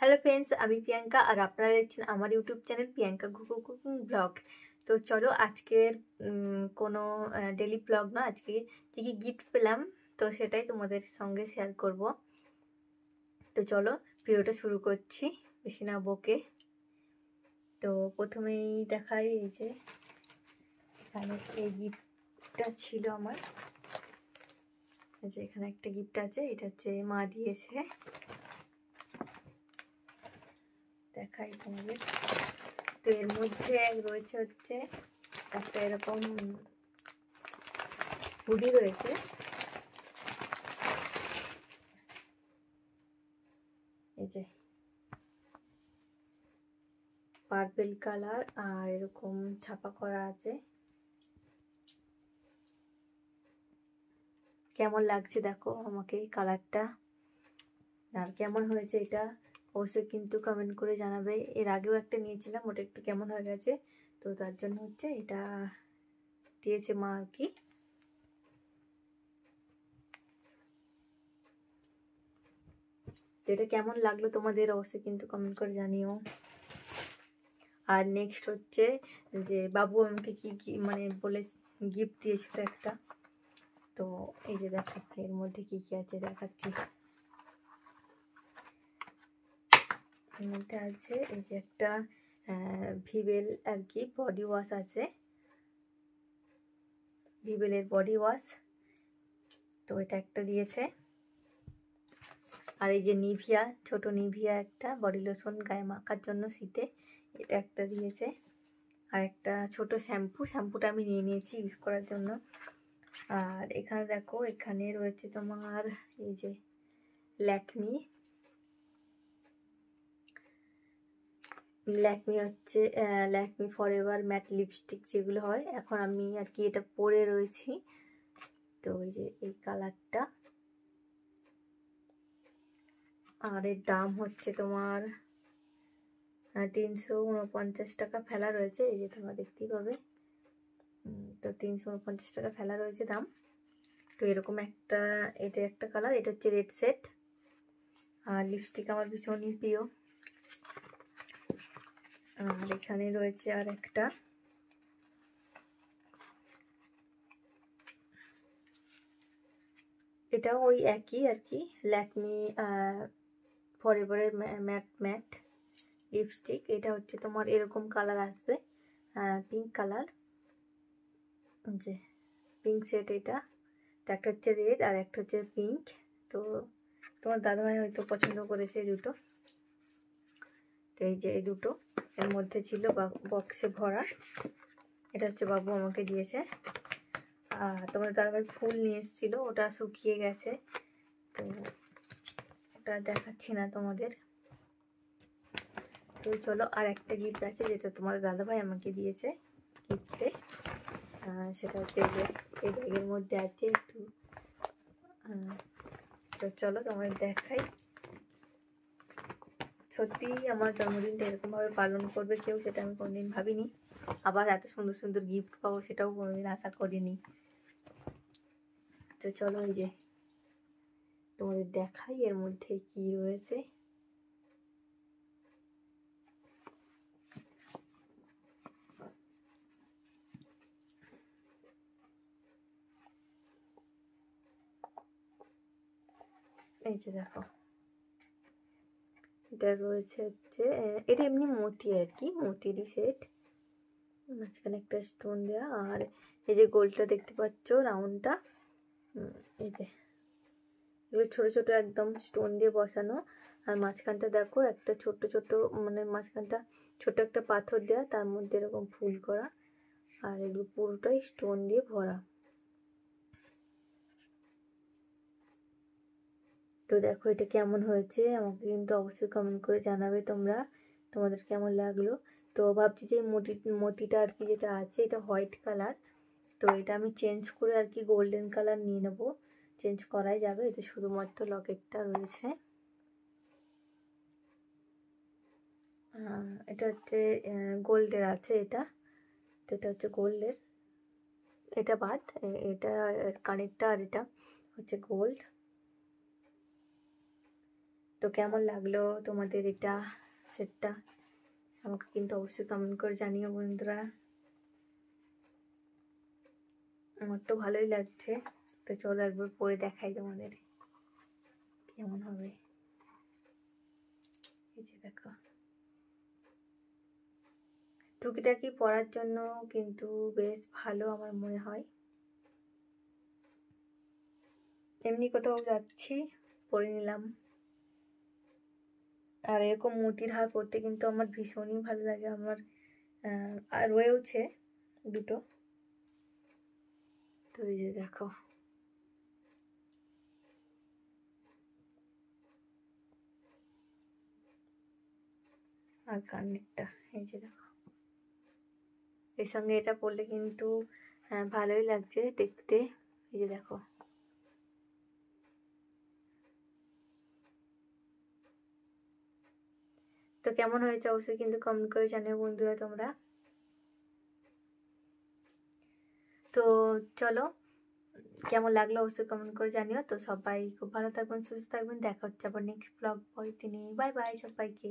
Hello friends, আমি প্রিয়াঙ্কা আর আপনারা দেখছেন আমার ইউটিউব চ্যানেল প্রিয়াঙ্কা কুকু কুকিং ব্লগ। তো চলো আজকের কোনো ডেলি ব্লগ না, আজকে কী কী গিফট পেলাম তো সেটাই তোমাদের সঙ্গে শেয়ার করব। তো চলো ভিডিওটা শুরু করছি বেশি না বকে। তো প্রথমেই দেখাই, এই যে এখানে এই গিফটটা ছিল আমার। এই যে এখানে একটা গিফট আছে, এটা হচ্ছে মা দিয়েছে, দেখাই তোমাদের। তো এর মধ্যে রয়েছে হচ্ছে একটা এরকম হুডি রয়েছে, এই যে পার্পল কালার আর এরকম ছাপা করা আছে। কেমন লাগছে দেখো আমাকে কালারটা, আর কেমন হয়েছে এটা অবশ্যই কিন্তু কমেন্ট করে জানাবে। এর আগেও একটা নিয়েছিলাম, ওটা একটু কেমন হয়ে গেছে, তো তার জন্য হচ্ছে এটা দিয়েছে মা আর কি। তো এটা কেমন লাগলো তোমাদের অবশ্যই কিন্তু কমেন্ট করে জানিও। আর নেক্সট হচ্ছে যে বাবু আমাকে কি মানে বলে গিফট দিয়েছিল একটা। তো এই যে দেখো এর মধ্যে কি কি আছে দেখাচ্ছি। এর মধ্যে আছে এই যে একটা ভিভেল আর কি বডি ওয়াশ আছে, ভিভেলের বডি ওয়াশ, তো এটা একটা দিয়েছে। আর এই যে নিভিয়া, ছোট নিভিয়া একটা বডি লোশন গায়ে মাখার জন্য শীতে, এটা একটা দিয়েছে। আর একটা ছোট শ্যাম্পুটা আমি নিয়ে নিয়েছি ইউজ করার জন্য। আর এখানে দেখো এখানে রয়েছে তোমার এই যে ল্যাকমি হচ্ছে ল্যাকমি ফরএভার ম্যাট লিপস্টিক যেগুলো হয়, এখন আমি আর কি এটা পরে রয়েছি। তো ওই যে এই কালারটা, আর এর দাম হচ্ছে তোমার 349 টাকা ফেলা রয়েছে, এই যে তোমরা দেখতেই পাবে। তো 349 টাকা ফেলা রয়েছে দাম। তো এরকম একটা, এটা একটা কালার, এটা হচ্ছে রেড সেট। আর লিপস্টিক আমার ভীষণই প্রিয়। আর এখানে রয়েছে আর একটা, এটাও ওই একই আর কি, ল্যাকমি ফরএভারের ম্যাট লিপস্টিক। এটা হচ্ছে তোমার এরকম কালার আসবে, পিঙ্ক কালার, যে পিঙ্ক সেট এটা। একটা হচ্ছে রেড আর একটা হচ্ছে পিঙ্ক। তো তোমার দাদাভাই হয়তো পছন্দ করেছে দুটো। তো এই যে এই দুটো এর মধ্যে ছিল বক্সে ভরা, এটা হচ্ছে বাবু আমাকে দিয়েছে। আর তোমার দাদাভাই ফুল নিয়ে এসেছিলো, ওটা শুকিয়ে গেছে, তো ওটা দেখাচ্ছি না তোমাদের। তো চলো আর একটা গিফট আছে যেটা তোমার দাদাভাই আমাকে দিয়েছে গিফটে, সেটা হচ্ছে এই ব্যাগের মধ্যে আছে একটু। তো চলো তোমাদের দেখাই। সত্যি আমার জন্মদিনটা এরকমভাবে পালন করবে কেউ, সেটা আমি কোনোদিন ভাবিনি। আবার এত সুন্দর সুন্দর গিফট পাবো সেটাও কোনোদিন আশা করিনি। তো চলো এই যে তোমাদের দেখাই এর মধ্যে কি রয়েছে। এই যে দেখো এটা রয়েছে হচ্ছে, এটা এমনি মতি আর কি, মতিরই সেট, মাঝখানে একটা স্টোন দেওয়া। আর এই যে গোলটা দেখতে পাচ্ছ রাউন্ডটা, এই যে এগুলো ছোট ছোট একদম স্টোন দিয়ে বসানো। আর মাঝখানটা দেখো একটা ছোট ছোট, মানে মাঝখানটা ছোট একটা পাথর দেওয়া, তার মধ্যে এরকম ফুল করা। আর এগুলো পুরোটাই স্টোন দিয়ে ভরা। তো দেখো এটা কেমন হয়েছে আমাকে কিন্তু অবশ্যই কমেন্ট করে জানাবে তোমরা, তোমাদের কেমন লাগলো। তো ভাবছি যে মতিটা আর কি যেটা আছে এটা হোয়াইট কালার, তো এটা আমি চেঞ্জ করে আর কি গোল্ডেন কালার নিয়ে নেব, চেঞ্জ করাই যাবে। এতে শুধুমাত্র লকেটটা রয়েছে। এটা হচ্ছে গোল্ডের আছে এটা, তো এটা হচ্ছে গোল্ডের, এটা বাদ, এটা কানেরটা আর এটা হচ্ছে গোল্ড। তো কেমন লাগলো তোমাদের এটা সেটটা আমাকে কিন্তু অবশ্যই কমেন্ট করে জানিও বন্ধুরা। আমার তো ভালোই লাগছে। তো চলো একবার পরে দেখাই তোমাদের কেমন হবে। এই যে দেখো, টুকিটাকি পরার জন্য কিন্তু বেশ ভালো আমার মনে হয়। এমনি কোথাও যাচ্ছি পরে নিলাম। আর এরকম মোতির হার পরতে কিন্তু আমার ভীষণই ভালো লাগে। আমার আর রয়েওছে দুটো। তো এই যে দেখো, আর কানেরটা এই যে দেখো, এর সঙ্গে এটা পরলে কিন্তু ভালোই লাগছে দেখতে। এই যে দেখো, তো কেমন হয়েছে অবশ্যই কিন্তু কমেন্ট করে জানিও বন্ধুরা তোমরা। তো চলো, কেমন লাগলো অবশ্যই কমেন্ট করে জানিও। তো সবাই খুব ভালো থাকবেন, সুস্থ থাকবেন, দেখা হচ্ছে আবার নেক্সট ব্লগ পরের দিনে। বাই বাই সবাইকে।